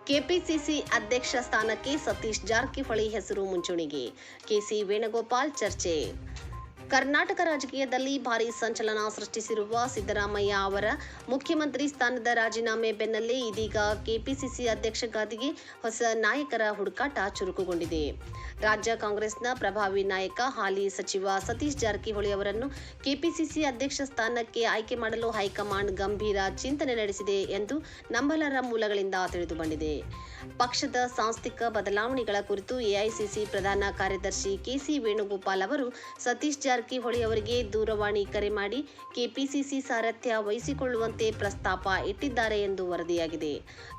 KPCC ಅಧ್ಯಕ್ಷ ಸ್ಥಾನಕ್ಕೆ ಸತೀಶ್ ಜಾರಕಿಹೊಳಿ ಹೆಸರು ಮುಂಚೂಣಿಗೆ. ಕೆಸಿ ವೇಣುಗೋಪಾಲ್ ಚರ್ಚೆ. ಕರ್ನಾಟಕ ರಾಜಕೀಯದಲ್ಲಿ ಭಾರೀ ಸಂಚಲನ ಸೃಷ್ಟಿಸಿರುವ ಸಿದ್ದರಾಮಯ್ಯ ಅವರ ಮುಖ್ಯಮಂತ್ರಿ ಸ್ಥಾನದ ರಾಜೀನಾಮೆ ಬೆನ್ನಲ್ಲೇ ಇದೀಗ ಕೆಪಿಸಿಸಿ ಅಧ್ಯಕ್ಷ ಗಾದಿಗೆ ಹೊಸ ನಾಯಕರ ಹುಡುಕಾಟ ಚುರುಕುಗೊಂಡಿದೆ. ರಾಜ್ಯ ಕಾಂಗ್ರೆಸ್ನ ಪ್ರಭಾವಿ ನಾಯಕ ಹಾಲಿ ಸಚಿವ ಸತೀಶ್ ಜಾರಕಿಹೊಳಿ ಅವರನ್ನು ಕೆಪಿಸಿಸಿ ಅಧ್ಯಕ್ಷ ಸ್ಥಾನಕ್ಕೆ ಆಯ್ಕೆ ಮಾಡಲು ಹೈಕಮಾಂಡ್ ಗಂಭೀರ ಚಿಂತನೆ ನಡೆಸಿದೆ ಎಂದು ನಂಬಲರ ಮೂಲಗಳಿಂದ ತಿಳಿದುಬಂದಿದೆ. ಪಕ್ಷದ ಸಾಂಸ್ಥಿಕ ಬದಲಾವಣೆಗಳ ಕುರಿತು ಎಐಸಿಸಿ ಪ್ರಧಾನ ಕಾರ್ಯದರ್ಶಿ ಕೆಸಿ ವೇಣುಗೋಪಾಲ್ ಅವರು ಸತೀಶ್ ಜಾರಕಿಹೊಳಿ ಅವರಿಗೆ ದೂರವಾಣಿ ಕರೆ ಮಾಡಿ ಕೆಪಿಸಿಸಿ ಸಾರಥ್ಯ ವಹಿಸಿಕೊಳ್ಳುವಂತೆ ಪ್ರಸ್ತಾಪ ಇಟ್ಟಿದ್ದಾರೆ ಎಂದು ವರದಿಯಾಗಿದೆ.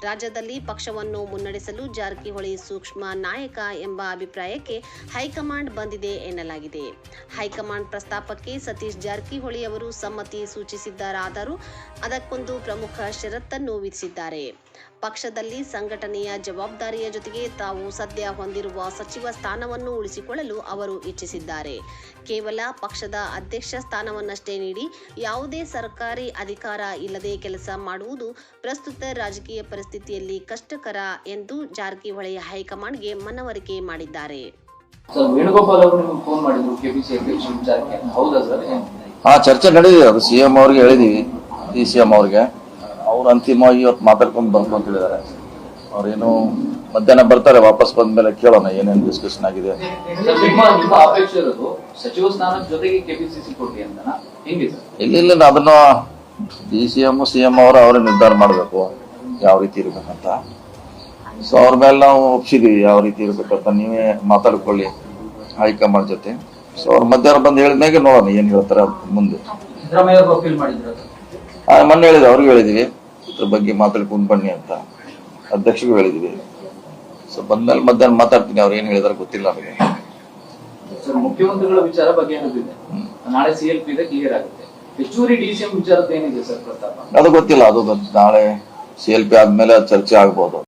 ರಾಜ್ಯದಲ್ಲಿ ಪಕ್ಷವನ್ನು ಮುನ್ನಡೆಸಲು ಜಾರಕಿಹೊಳಿ ಸೂಕ್ಷ್ಮ ನಾಯಕ ಎಂಬ ಅಭಿಪ್ರಾಯಕ್ಕೆ ಹೈಕಮಾಂಡ್ ಬಂದಿದೆ ಎನ್ನಲಾಗಿದೆ. ಹೈಕಮಾಂಡ್ ಪ್ರಸ್ತಾಪಕ್ಕೆ ಸತೀಶ್ ಜಾರಕಿಹೊಳಿ ಅವರು ಸಮ್ಮತಿ ಸೂಚಿಸಿದ್ದಾರಾದರೂ ಅದಕ್ಕೊಂದು ಪ್ರಮುಖ ಷರತ್ತನ್ನು ವಿಧಿಸಿದ್ದಾರೆ. ಪಕ್ಷದಲ್ಲಿ ಸಂಘಟನೆಯ ಜವಾಬ್ದಾರಿಯ ಜೊತೆಗೆ ತಾವು ಸದ್ಯ ಹೊಂದಿರುವ ಸಚಿವ ಸ್ಥಾನವನ್ನು ಉಳಿಸಿಕೊಳ್ಳಲು ಅವರು ಇಚ್ಛಿಸಿದ್ದಾರೆ. ಕೇವಲ ಪಕ್ಷದ ಅಧ್ಯಕ್ಷ ಸ್ಥಾನವನ್ನಷ್ಟೇ ನೀಡಿ ಯಾವುದೇ ಸರ್ಕಾರಿ ಅಧಿಕಾರ ಇಲ್ಲದೆ ಕೆಲಸ ಮಾಡುವುದು ಪ್ರಸ್ತುತ ರಾಜಕೀಯ ಪರಿಸ್ಥಿತಿಯಲ್ಲಿ ಕಷ್ಟಕರ ಎಂದು ಜಾರಕಿಹೊಳಿ ಹೈಕಮಾಂಡ್ಗೆ ಮನವರಿಕೆ ಮಾಡಿದ್ದಾರೆ. ವೇಣುಗೋಪಾಲ್ ಅವರು ನಿಮಗೆ ಫೋನ್ ಮಾಡಿದ್ರು ಕೆಪಿಸಿಸಿ ಅಧ್ಯಕ್ಷ ವಿಚಾರಕ್ಕೆ, ಹೌದಾ ಸರ್? ಚರ್ಚೆ ನಡೆದಿದೆ. ಅದು ಸಿಎಂ ಅವ್ರಿಗೆ ಹೇಳಿದೀವಿ, ಸಿಎಂ ಅವ್ರಿಗೆ. ಅವ್ರು ಅಂತಿಮವಾಗಿ ಇವತ್ತು ಮಾತಾಡ್ಕೊಂಡು ಬರ್ಬೇಕು ಅಂತ ಹೇಳಿದ್ದಾರೆ. ಅವ್ರೇನು ಮಧ್ಯಾಹ್ನ ಬರ್ತಾರೆ, ವಾಪಸ್ ಬಂದ್ಮೇಲೆ ಕೇಳೋಣ ಏನೇನು ಡಿಸ್ಕಷನ್ ಆಗಿದೆ. ನಿಮ್ಮ ಅಪೇಕ್ಷೆ ಇರೋದು ಸಚಿವ ಸ್ಥಾನದ ಜೊತೆಗೆ ಕೆಪಿಸಿಸಿ ಕೊಡ್ಲಿ ಅಂತ ಹೆಂಗೆ ಸರ್? ಇಲ್ಲ, ಅದನ್ನ ಸಿಎಂ ಅವರೇ ನಿರ್ಧಾರ ಮಾಡಬೇಕು ಯಾವ ರೀತಿ ಇರ್ಬೇಕಂತ. ಸೊ ಅವ್ರ ಮೇಲೆ ನಾವು ಒಪ್ಸಿದೀವಿ ಯಾವ ರೀತಿ ಇರ್ಬೇಕಂತ. ನೀವೇ ಮಾತಾಡ್ಕೊಳ್ಳಿ ಹೈಕಮಾಂಡ್ ಜೊತೆ. ಸೊ ಅವ್ರು ಮಧ್ಯಾಹ್ನ ಬಂದು ಹೇಳಿದ್ಮೇಲೆ ನೋಡೋಣ ಏನ್ ಹೇಳ್ತಾರೆ ಮುಂದೆ. ಸಿದ್ದರಾಮಯ್ಯ ಅವರು ಅಪೀಲ್ ಮಾಡಿದ್ರು, ಮೊನ್ನೆ ಹೇಳಿದ್ವಿ, ಅವ್ರಿಗೂ ಹೇಳಿದೀವಿ ಇದ್ರ ಬಗ್ಗೆ ಮಾತಾಡ್ಕೊಂಡು ಬನ್ನಿ ಅಂತ. ಅಧ್ಯಕ್ಷಗೂ ಹೇಳಿದೀವಿ. ಸೊ ಬಂದ್ಮೇಲೆ ಮಧ್ಯಾಹ್ನ ಮಾತಾಡ್ತೀನಿ, ಅವ್ರು ಏನ್ ಹೇಳಿದಾರೆ ಗೊತ್ತಿಲ್ಲ ನಮಗೆ. ಮುಖ್ಯಮಂತ್ರಿಗಳ ವಿಚಾರ ಬಗ್ಗೆ ಏನಿದೆ, ನಾಳೆ ಸಿಎಲ್ಪಿ ಇದೆ, ಕ್ಲಿಯರ್ ಆಗುತ್ತೆ. ಹೆಚ್ಚುವರಿ ಡಿಸಿಎಂ ವಿಚಾರದ ಏನಿದೆ ಸರ್ ಪ್ರಸ್ತಾಪ? ಅದು ಗೊತ್ತಿಲ್ಲ. ಅದು ನಾಳೆ ಸಿಎಲ್ಪಿ ಆದ್ಮೇಲೆ ಚರ್ಚೆ ಆಗ್ಬೋದು.